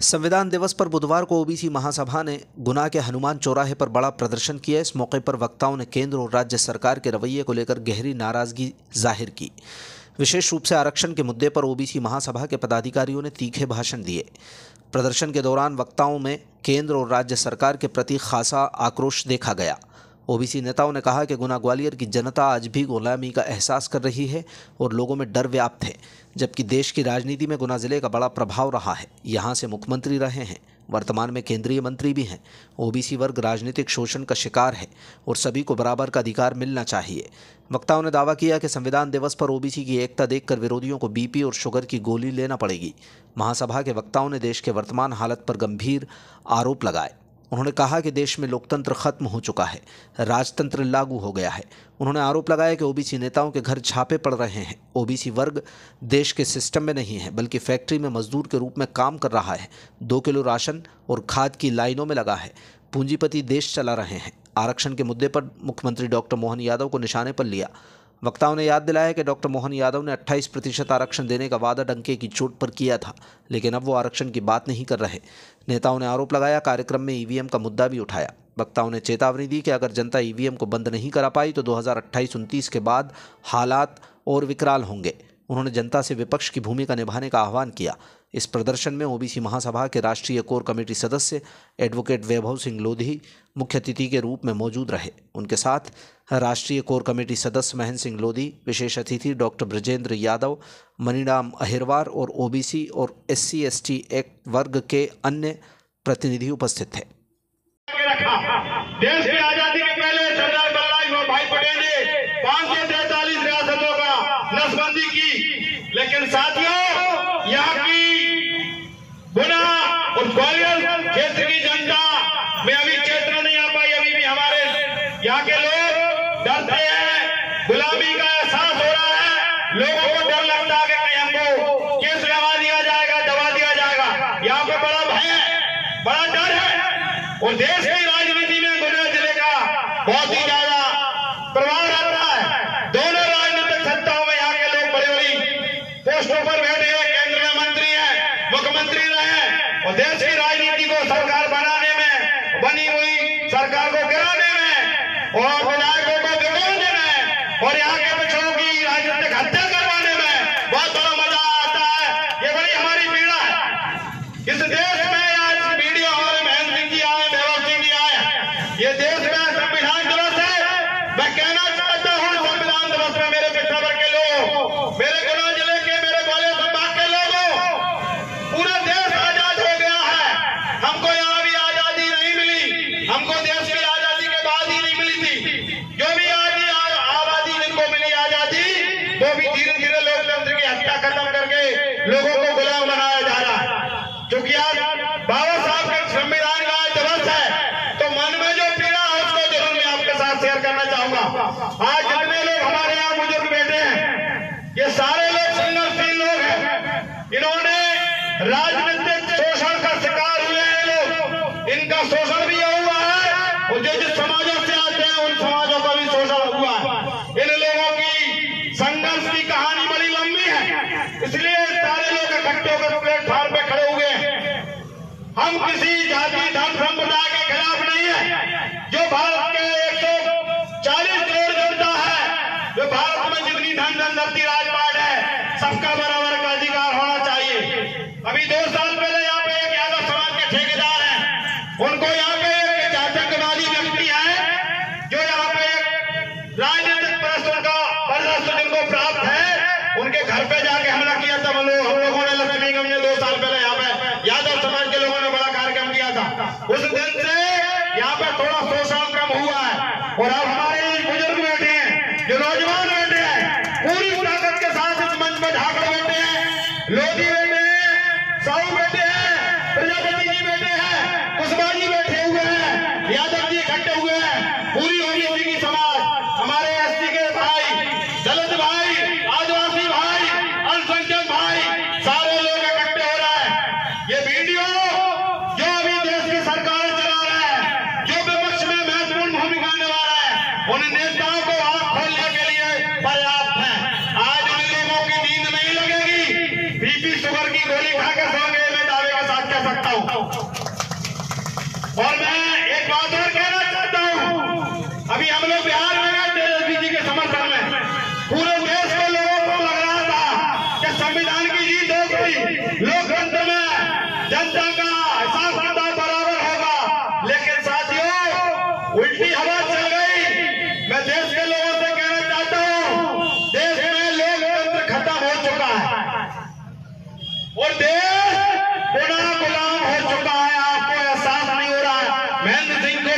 संविधान दिवस पर बुधवार को ओबीसी महासभा ने गुना के हनुमान चौराहे पर बड़ा प्रदर्शन किया। इस मौके पर वक्ताओं ने केंद्र और राज्य सरकार के रवैये को लेकर गहरी नाराजगी जाहिर की। विशेष रूप से आरक्षण के मुद्दे पर ओबीसी महासभा के पदाधिकारियों ने तीखे भाषण दिए। प्रदर्शन के दौरान वक्ताओं में केंद्र और राज्य सरकार के प्रति खासा आक्रोश देखा गया। ओबीसी नेताओं ने कहा कि गुना ग्वालियर की जनता आज भी गुलामी का एहसास कर रही है और लोगों में डर व्याप्त है, जबकि देश की राजनीति में गुना जिले का बड़ा प्रभाव रहा है। यहाँ से मुख्यमंत्री रहे हैं, वर्तमान में केंद्रीय मंत्री भी हैं। ओबीसी वर्ग राजनीतिक शोषण का शिकार है और सभी को बराबर का अधिकार मिलना चाहिए। वक्ताओं ने दावा किया कि संविधान दिवस पर ओबीसी की एकता देखकर विरोधियों को बीपी और शुगर की गोली लेना पड़ेगी। महासभा के वक्ताओं ने देश के वर्तमान हालत पर गंभीर आरोप लगाए। उन्होंने कहा कि देश में लोकतंत्र खत्म हो चुका है, राजतंत्र लागू हो गया है। उन्होंने आरोप लगाया कि ओबीसी नेताओं के घर छापे पड़ रहे हैं। ओबीसी वर्ग देश के सिस्टम में नहीं है, बल्कि फैक्ट्री में मजदूर के रूप में काम कर रहा है। 2 किलो राशन और खाद की लाइनों में लगा है। पूंजीपति देश चला रहे हैं। आरक्षण के मुद्दे पर मुख्यमंत्री डॉक्टर मोहन यादव को निशाने पर लिया। वक्ताओं ने याद दिलाया कि डॉक्टर मोहन यादव ने 28% आरक्षण देने का वादा डंके की चोट पर किया था, लेकिन अब वो आरक्षण की बात नहीं कर रहे। नेताओं ने आरोप लगाया, कार्यक्रम में ईवीएम का मुद्दा भी उठाया। वक्ताओं ने चेतावनी दी कि अगर जनता ईवीएम को बंद नहीं करा पाई तो 2028-29 के बाद हालात और विकराल होंगे। उन्होंने जनता से विपक्ष की भूमिका निभाने का आह्वान किया। इस प्रदर्शन में ओबीसी महासभा के राष्ट्रीय कोर कमेटी सदस्य एडवोकेट वैभव सिंह लोधी मुख्य अतिथि के रूप में मौजूद रहे। उनके साथ राष्ट्रीय कोर कमेटी सदस्य महेंद्र सिंह लोधी, विशेष अतिथि डॉक्टर ब्रजेंद्र यादव, मनीराम अहिरवार और ओबीसी और SC/ST एक्ट वर्ग के अन्य प्रतिनिधि उपस्थित थे। देश की आजादी के पहले सरदार वल्लभ भाई पटेल ने 543 रियासतों का नसबंदी की, लेकिन साथियों यहाँ की गुना और ग्वालियर क्षेत्र की जनता में अभी चेतना नहीं आ पाई। अभी भी हमारे यहाँ के लोग डरते हैं, गुलामी का एहसास हो रहा है। लोगों को डर लगता है कि कहीं हमको केस लगा दिया जाएगा, दबा दिया जाएगा। यहाँ पे बड़ा भय है, बड़ा डर है और देश की राजनीति में गुना जिले का बहुत ही ज्यादा प्रभाव रहता है। दोनों राजनीतिक सत्ताओं में यहाँ के लोग बड़ी बड़ी पोस्टों पर बैठे हैं, केंद्र में मंत्री हैं, मुख्यमंत्री रहे हैं और देश की राजनीति को सरकार बनाने में, बनी हुई सरकार को गिराने में और विधायकों को बिगाड़ने में और यहाँ के पिछड़ों की राजनीतिक हत्या करवाने में बहुत बड़ा मजा आता है। ये बड़ी हमारी पीड़ा है। इस देश में आज वीडियो हमारे महेंद्र सिंह जी आए, वैभव सिंह जी आए। ये देश में संविधान दिवस है। मैं कहना चाहता हूँ, संविधान दिवस में मेरे पिछड़ा वर्ग के लोग, मेरे गुना जिले के, मेरे ग्वालियर संभाग के लोगों, पूरा देश आजाद हो गया है। हमको यहाँ भी आजादी नहीं मिली, हमको देश की आजादी के बाद ही नहीं मिली थी। जो भी आबादी जिनको मिली आजादी, वो भी धीरे धीरे लोकतंत्र की हत्या खत्म करके लोगों को गुलाम बनाया जा रहा है। क्योंकि आज बाबा साहब का संविधान का दिवस है, तो मन में जो पीड़ा है उसको जरूर मैं आपके साथ शेयर करना चाहूंगा। आज जितने लोग हमारे यहाँ बुजुर्ग बैठे हैं, ये सारे लोग संघर्षशील लोग हैं। इन्होंने राजनीतिक शोषण का शिकार हुए हैं लोग, इनका शोषण भी हुआ है और जो जिस समाजों से आते हैं उन समाजों का भी शोषण हुआ है। इन लोगों की संघर्ष की कहानी बड़ी लंबी है, इसलिए सारे लोग इकट्ठे होकर प्लेटफार्म पे खड़े हुए हैं। हम किसी जाति धर्म संप्रदाय के खिलाफ नहीं है। जो भारत के 140 करोड़ जनता है, जो भारत में जितनी धन धनदौलत राजपाट है, सबका बराबर का अधिकार होना चाहिए। अभी 2 साल पहले यहाँ पे एक यादव समाज के ठेकेदार हैं, उनको यहाँ पे एक आतंकवादी व्यक्ति है जो यहाँ पे एक राजनीतिक प्रश्न का बर्दाश्त जिनको प्राप्त है, उनके घर पे जाके हमला किया था। हम लोगों ने लक्ष्मीगंज में 2 साल पहले यहाँ पे यादव समाज के लोगों ने बड़ा कार्यक्रम किया था। उस दिन से यहाँ पे थोड़ा शोषण कम हुआ है और अब हमारे बुजुर्ग बैठे हैं, जो नौजवान बैठे हैं, पूरी ताकत के साथ इस मंच में झाकड़ बैठे हैं, लोधी बैठे हैं, साहू बैठे हैं, प्रजापति जी बैठे हैं, कुशवाहा जी बैठे हुए हैं, यादव जी इकट्ठे हुए हैं। पूरी ओबीसी की समाज, हमारे SC के भाई, दलित भाई, आदिवासी भाई, अल्पसंख्यक भाई, सारे लोग इकट्ठे हो रहे हैं। ये वीडियो जो अभी देश की सरकार चला रहा है, जो विपक्ष में महत्वपूर्ण भूमिका निभा रहा है, उन नेताओं को आंख खोलने के लिए पर्याप्त है। आज उन लोगों की नींद नहीं लगेगी, बीपी शुगर की गोली खाकर सोंगे, मैं दावे के साथ कह सकता हूँ। और मैं एक बात और कहना चाहता हूं, अभी हम लोग बिहार में गए तेजस्वी जी के समर्थन में, पूरे देश के लोगों को लग रहा था कि संविधान की जीत हो गई, लोकतंत्र में जनता का एहसास बराबर होगा, लेकिन साथियों उल्टी हवा चल गई। मैं देश के लोगों से कहना चाहता हूं, देश में लोकतंत्र खत्म हो चुका है और देश पुनः गुलाम हो चुका है। आपको एहसास नहीं हो रहा है? महेंद्र सिंह को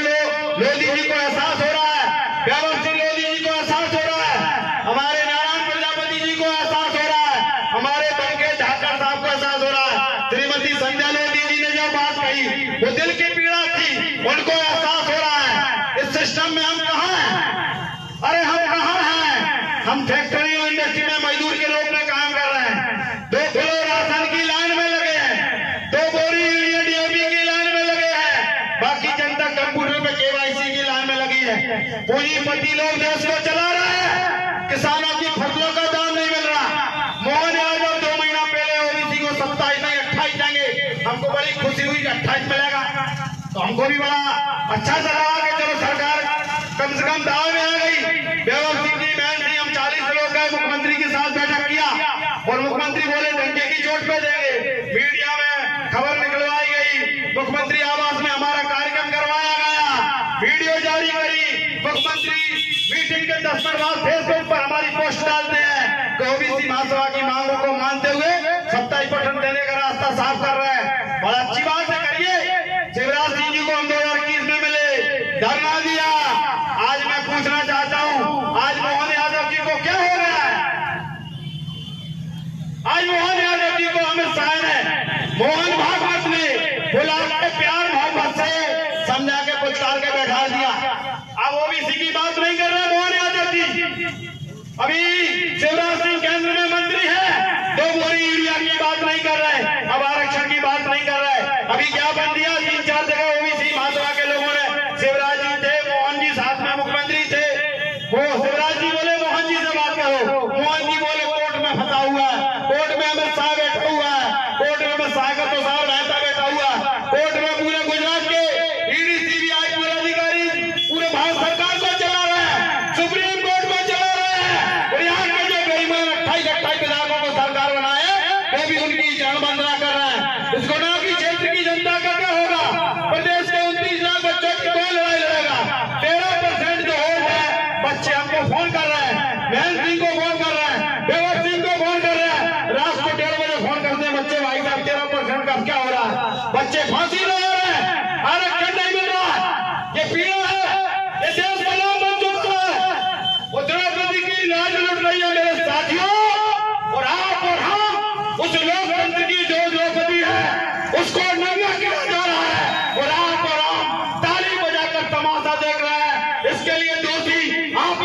लोधी जी को एहसास हो रहा है, व्यापक सिंह लोधी जी को एहसास हो रहा है, हमारे नारायण प्रजापति जी को एहसास हो रहा है, हमारे बंके ठाकर साहब को एहसास हो रहा है, श्रीमती संध्या लोधी जी ने जो बात कही वो दिल की पीड़ा थी, उनको एहसास हो रहा है। इस सिस्टम में हम कहाँ हैं? अरे हम कहाँ हैं? हम फैक्ट्री और इंडस्ट्री में मजदूर के रूप में काम कर रहे हैं, 2 किलो राशन की लाइन में लगे हैं, 2 बोरी यूरिया डीएपी की लाइन में लगे हैं, बाकी जनता कंप्यूटर पे केवाईसी की लाइन में लगी है। पूंजीपति लोग देश को चला रहे हैं, किसानों की फसलों का दाम नहीं मिल रहा। मोहन यादव 2 महीना पहले ओबीसी को 27 नहीं 28 देंगे, हमको बड़ी खुशी हुई कि 28 मिलेगा, तो हमको भी बड़ा अच्छा सा लगा कि चलो सरकार कम से कम दाव में आ गई। व्यापक सिंह जी बहन थी, हम 40 लोग गए, मुख्यमंत्री के साथ बैठक किया और मुख्यमंत्री बोले डंके की चोट पे देंगे। मीडिया में खबर निकलवाई गई, मुख्यमंत्री आवास में हमारा कार्यक्रम करवाया गया, वीडियो जारी करी, मुख्यमंत्री मीटिंग के 10 मिनट बाद फेसबुक पर हमारी पोस्ट डालते हैं कि ओबीसी महासभा की मांगों को मानते हुए 27% देने का रास्ता साफ कर रहे हैं। बड़ा अच्छी बात है, करिए। शिवराज सिंह जी को हम 2021 में मिले, धरना दिया। आज मैं पूछना चाहता हूं, आज मोहन यादव जी को क्या हो रहा है? आज मोहन यादव जी को अमित शाह ने, मोहन भागवत ने बुला के प्यार मोहब्बत से समझा के पुचकार के बैठा दिया। अब ओबीसी की बात नहीं कर रहे मोहन यादव जी, अभी शिवराज सिंह केंद्र में मंत्री है, 2 बोरी यूरिया की बात नहीं कर रहे, अब आरक्षण की बात नहीं कर रहे। अभी क्या बन दिया, 3-4 जगह ओबीसी महासभा के लोगों ने, शिवराज जी थे, मोहन जी साथ में मुख्यमंत्री थे, वो शिवराज जी बोले मोहन जी से बात करो, मोहन जी बोले कोर्ट में फंसा हुआ है, कोर्ट में अमित शाह बैठा हुआ है, कोर्ट में अमित शाह का तो साहब रहता बैठा हुआ है, कोर्ट में पूरे गुजरात के ईडी सीबीआई पूरे अधिकारी पूरे भारत सरकार को चला रहे हैं, सुप्रीम कोर्ट में चला रहे हैं, और यहाँ के जो बेईमान 28 विधायकों को सरकार बनाए वो भी उनकी चरण वंदना कर रहे हैं। इसको ना कि क्षेत्र की जनता का क्या होगा? प्रदेश के 29 लाख बच्चों की कौन लड़ाई लड़ेगा? 13% जो वोट है, बच्चे हमको फोन कर रहे हैं, महेंद्र सिंह को फोन कर रहे हैं, व्यापक सिंह को फोन कर रहे हैं, रात को 1:30 बजे फोन करते हैं बच्चे, भाई साहब 13% का क्या हो रहा है? बच्चे फांसी लगा रहे हैं, आरक्षण नहीं मिल रहा, ये पीड़ा है, ये देश गुलाम बन चुका है, वो द्रौपदी की लाज लुट रही है मेरे साथियों। और आप और हम उस लोकतंत्र की जो द्रौपदी है उसको नंगा किया जा रहा है, और आप और हम ताली बजाकर तमाशा देख रहे हैं। इसके लिए दोषी आप